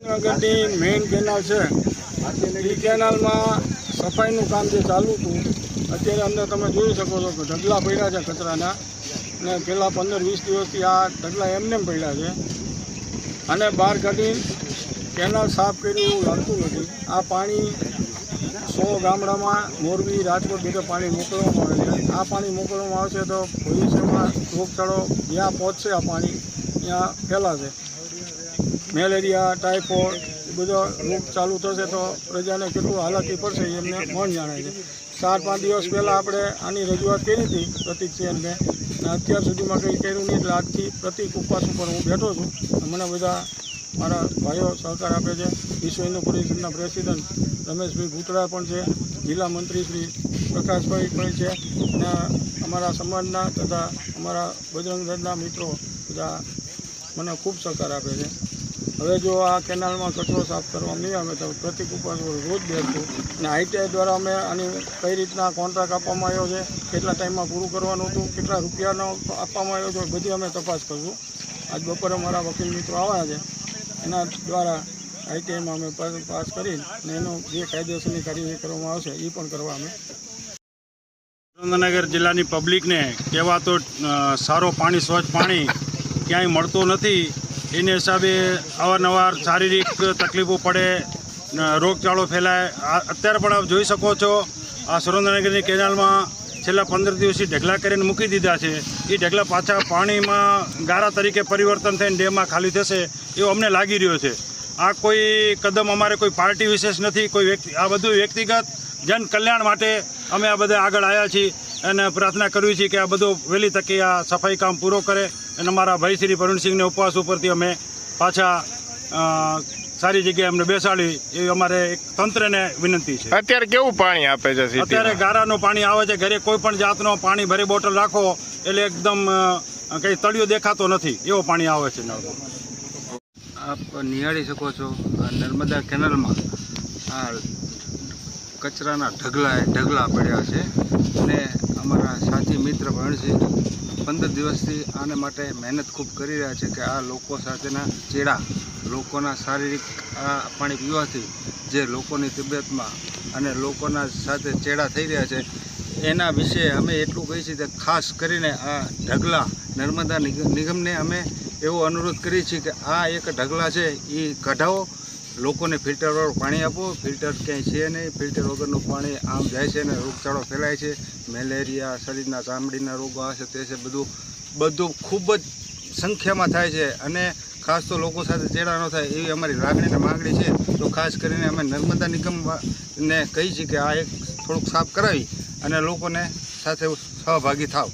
જૂનાગઢની main canal છે એ કેનાલમાં સફાઈનું કામ જે ચાલુ હતું અત્યારે અંદર તમે જોઈ શકો છો કે ઢગલા પડ્યા છે કચરાના અને પહેલાં 15-20 દિવસથી આ ઢગલા એમને પડ્યા છે અને બહાર કાઢી કેનાલ સાફ કર્યું એવું લાગતું નથી। આ પાણી 100 ગામડામાં મોરબી રાજકોટ બધે પાણી મોકલવામાં આવે છે। આ પાણી મોકલવામાં આવશે તો ભવિષ્યમાં રોગચાળો જ્યાં પહોંચશે આ પાણી ત્યાં ફેલાશે। મેલેરિયા ટાઇફોઇડ એ બધો રોગ ચાલુ થશે તો પ્રજાને કેટલું હાલાકી પડશે એમને કોણ જાણે છે। 4-5 દિવસ પહેલાં આપણે આની રજૂઆત કરી હતી પ્રતિકસિંહને અને અત્યાર સુધીમાં કંઈ કર્યું નહીં એટલે આજથી પ્રતિક ઉપવાસ ઉપર હું બેઠો છું। મને બધા મારા ભાઈઓ સહકાર આપે છે। વિશ્વ હિન્દુ પરિષદના પ્રેસિડેન્ટ રમેશભાઈ ભૂતળા પણ છે, જિલ્લા મંત્રી શ્રી પ્રકાશભાઈ પણ છે અને અમારા સમાજના તથા અમારા બજરંગ દળના મિત્રો બધા મને ખૂબ સહકાર આપે છે। હવે જો આ કેનાલમાં કચરો સાફ કરવામાં નહીં આવે તો પ્રતિક ઉપવાસ રોજ બેસતું અને ITI દ્વારા અમે આની કઈ રીતના કોન્ટ્રાક્ટ આપવામાં આવ્યો છે, કેટલા ટાઈમમાં પૂરું કરવાનું હતું, કેટલા રૂપિયાનો આપવામાં આવ્યો છે, બધી અમે તપાસ કરશું। આજ બપોરે મારા વકીલ મિત્રો આવ્યા છે, એના દ્વારા ITIમાં અમે પાસ કરી અને એનો જે કાયદેસરની કાર્યવાહી કરવામાં આવશે એ પણ કરવા અમે। સુરેન્દ્રનગર જિલ્લાની પબ્લિકને કહેવા તો સારો પાણી, સ્વચ્છ પાણી ક્યાંય મળતું નથી। એને હિસાબે અવારનવાર શારીરિક તકલીફો પડે, રોગચાળો ફેલાય। અત્યારે પણ આપ જોઈ શકો છો આ સુરેન્દ્રનગરની કેનાલમાં છેલ્લા 15 દિવસથી ઢગલા કરીને મૂકી દીધા છે। એ ઢગલા પાછા પાણીમાં ગારા તરીકે પરિવર્તન થઈને ડેમમાં ખાલી થશે એવું અમને લાગી રહ્યો છે। આ કોઈ કદમ અમારે કોઈ પાર્ટી વિશેષ નથી, કોઈ વ્યક્તિ, આ બધું વ્યક્તિગત જન કલ્યાણ માટે અમે આ બધા આગળ આવ્યા છીએ અને પ્રાર્થના કરવી છે કે આ બધું વહેલી તકે આ સફાઈ કામ પૂરો કરે અને અમારા ભાઈ શ્રી પ્રવીણસિંહને ઉપવાસ ઉપરથી અમે પાછા સારી જગ્યાએ અમને બેસાડી એવી અમારે એક તંત્રને વિનંતી છે। અત્યારે કેવું પાણી આપે છે? અત્યારે ગારાનું પાણી આવે છે। ઘરે કોઈ પણ જાતનો પાણી ભરી બોટલ રાખો એટલે એકદમ કંઈ તળિયો દેખાતો નથી એવો પાણી આવે છે। આપ નિહાળી શકો છો આ નર્મદા કેનાલમાં આ કચરાના ઢગલા પડ્યા છે અને અમારા સાથી મિત્ર પ્રવીણસિંહ 15 દિવસથી આને માટે મહેનત ખૂબ કરી રહ્યા છે કે આ લોકો સાથેના ચેડા, લોકોના શારીરિક આ પાણી પીવાથી જે લોકોની તબિયતમાં અને લોકોના સાથે ચેડા થઈ રહ્યા છે એના વિશે અમે એટલું કહીએ છીએ કે ખાસ કરીને આ ઢગલા નર્મદા નિગમને અમે એવો અનુરોધ કરીએ છીએ કે આ એક ઢગલા છે એ કઢાવો, લોકોને ફિલ્ટરવાળું પાણી આપો। ફિલ્ટર ક્યાંય છે નહીં, ફિલ્ટર વગરનું પાણી આમ જાય છે અને રોગચાળો ફેલાય છે। મેલેરિયા, શરીરના ચામડીના રોગો આવે છે, તે છે બધું ખૂબ જ સંખ્યામાં થાય છે અને ખાસ તો લોકો સાથે ચેડા ન થાય એવી અમારી લાગણી અને માગણી છે। તો ખાસ કરીને અમે નર્મદા નિગમને કહીએ છીએ કે આ એક થોડુંક સાફ કરાવી અને લોકોને સાથે સહભાગી થાવ।